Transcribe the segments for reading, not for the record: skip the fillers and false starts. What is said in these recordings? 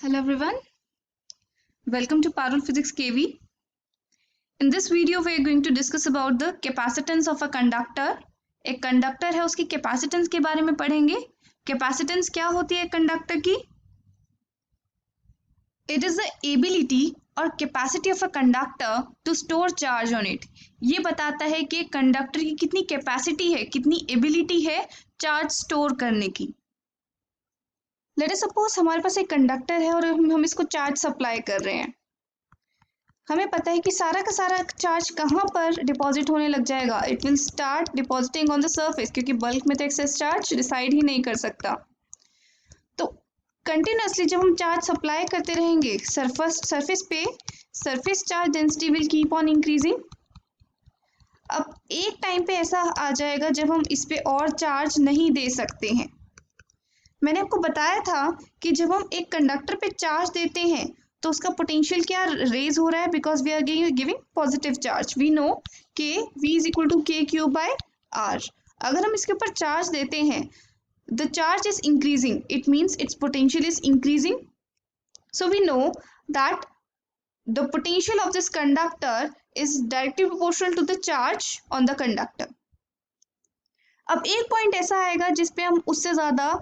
Hello everyone, welcome to Parul Physics KV. In this video we are going to discuss about the capacitance of a conductor. एक conductor है उसकी capacitance के बारे में पढ़ेंगे. Capacitance क्या होती है कंडक्टर की? It is the ability और capacity of a conductor to store charge on it. ये बताता है कि कंडक्टर की कितनी कैपेसिटी है, कितनी एबिलिटी है चार्ज स्टोर करने की. लेट अस सपोज हमारे पास एक कंडक्टर है और हम इसको चार्ज सप्लाई कर रहे हैं. हमें पता है कि सारा का सारा चार्ज कहाँ पर डिपॉजिट होने लग जाएगा. It will start depositing on the surface, क्योंकि बल्क में तो एक्सेस चार्ज डिसाइड ही नहीं कर सकता. तो कंटिन्यूसली जब हम चार्ज सप्लाई करते रहेंगे सरफेस पे, surface charge density will keep on increasing. अब एक टाइम पे ऐसा आ जाएगा जब हम इस पे और चार्ज नहीं दे सकते हैं. मैंने आपको बताया था कि जब हम एक कंडक्टर पे चार्ज देते हैं तो उसका पोटेंशियल क्या रेज हो रहा है, because we are giving positive charge. We know K v is equal to K cube by R. अगर हम इसके ऊपर चार्ज देते हैं, the charge is increasing, it means its potential is increasing. So we know that the potential of this conductor is directly proportional to the charge on the conductor. अब एक point ऐसा आएगा जिसपे हम उससे ज्यादा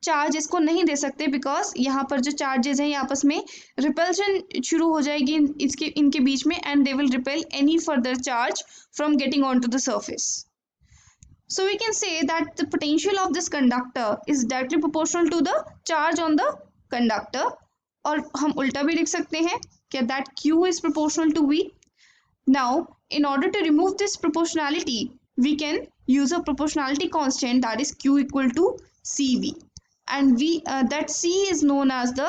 चार्ज इसको नहीं दे सकते, बिकॉज यहाँ पर जो चार्जेस हैं ये आपस में रिपल्शन शुरू हो जाएगी इनके बीच में, and they will repel any further charge from getting on to the surface. So we can say that the potential of this conductor is directly proportional to the charge on the conductor. और हम उल्टा भी लिख सकते हैं कि that Q is proportional to V. Now in order to remove this proportionality, we can use a proportionality constant, that is Q equal to CV. And that C is known as the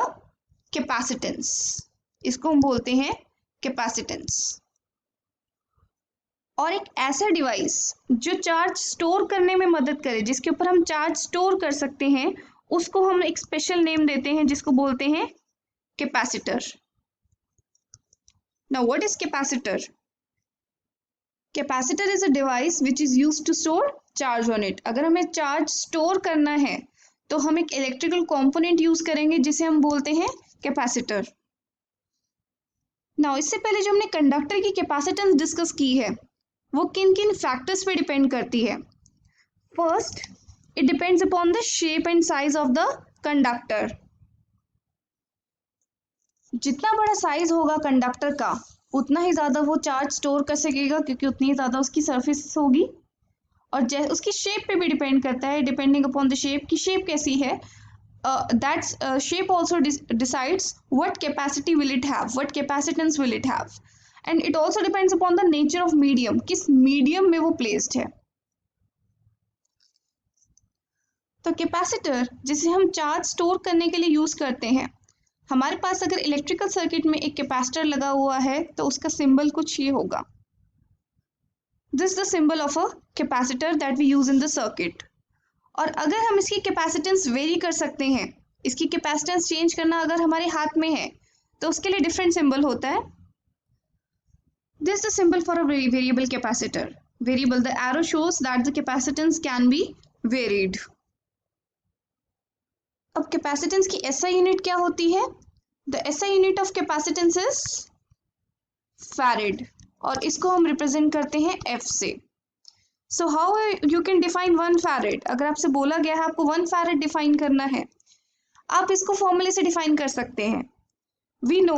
capacitance. इसको हम बोलते हैं capacitance. और एक ऐसा device जो charge store करने में मदद करे, जिसके ऊपर हम चार्ज स्टोर कर सकते हैं, उसको हम एक स्पेशल नेम देते हैं जिसको बोलते हैं capacitor. Now what is capacitor? Capacitor is a device which is used to store charge on it. अगर हमें चार्ज स्टोर करना है तो हम एक इलेक्ट्रिकल कंपोनेंट यूज करेंगे जिसे हम बोलते हैं कैपेसिटर. नाउ इससे पहले जो हमने कंडक्टर की कैपेसिटेंस डिस्कस की है वो किन किन फैक्टर्स पे डिपेंड करती है. First, it depends upon the shape and size of the conductor. जितना बड़ा साइज होगा कंडक्टर का उतना ही ज्यादा वो चार्ज स्टोर कर सकेगा, क्योंकि उतनी ही ज्यादा उसकी सरफेस होगी. और उसकी शेप पे भी डिपेंड करता है, डिपेंडिंग अपॉन द शेप, की शेप कैसी है. That's shape also decides what capacity will it have, what capacitance will it have. And it also depends upon the nature of medium, किस मीडियम में वो प्लेस्ड है. तो कैपेसिटर जिसे हम चार्ज स्टोर करने के लिए यूज करते हैं, हमारे पास अगर इलेक्ट्रिकल सर्किट में एक कैपेसिटर लगा हुआ है तो उसका सिंबल कुछ ये होगा. This the symbol of a capacitor that we use in the circuit. और अगर हम इसकी कैपेसिटेंस वेरी कर सकते हैं, इसकी कैपेसिटेंस चेंज करना अगर हमारे हाथ में है, तो उसके लिए डिफरेंट सिंबल होता है. This the symbol for a variable capacitor. Variable, the arrow shows that the capacitance can be varied. अब कैपेसिटेंस की SI यूनिट क्या होती है? The SI unit of capacitance is farad, और इसको हम रिप्रेजेंट करते हैं F से. So how you can define 1 farad. अगर आपसे बोला गया है आपको 1 फैरेड डिफाइन करना है, आप इसको फॉर्मूले से डिफाइन कर सकते हैं. We know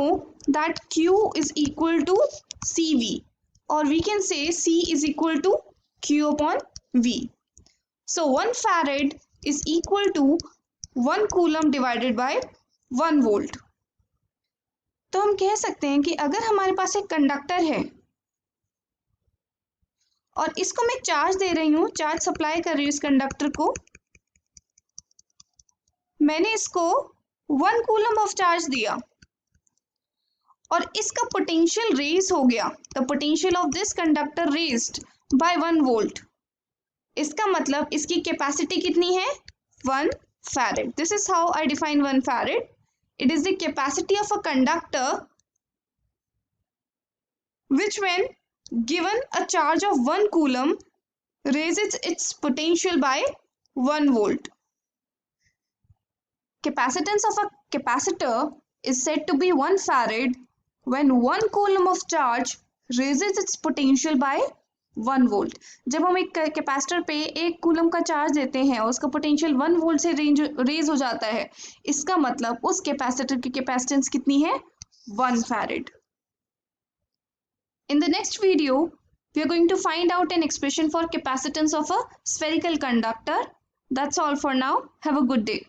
that Q is equal to CV, और we can say C is equal to Q upon V. So 1 farad is equal to 1 coulomb divided by 1 volt. तो हम कह सकते हैं कि अगर हमारे पास एक कंडक्टर है और इसको मैं चार्ज दे रही हूँ, चार्ज सप्लाई कर रही हूँ इस कंडक्टर को, मैंने इसको 1 कूलम ऑफ चार्ज दिया और इसका पोटेंशियल रेज हो गया. The potential of this conductor raised bye 1 volt. इसका मतलब इसकी कैपेसिटी कितनी है? 1 farad. This is how I define 1 farad. It is the capacity of a conductor which, when given a charge of 1 coulomb, raises its potential by 1 volt. Capacitance of a capacitor is said to be 1 farad when 1 coulomb of charge raises its potential by 1 volt. जब हम एक capacitor पे 1 coulomb का charge देते हैं और उसका potential 1 volt से रेज हो जाता है, इसका मतलब उस कैपेसिटर की कैपेसिटेंस कितनी है? 1 farad. In the next video, we are going to find out an expression for capacitance of a spherical conductor. That's all for now. Have a good day.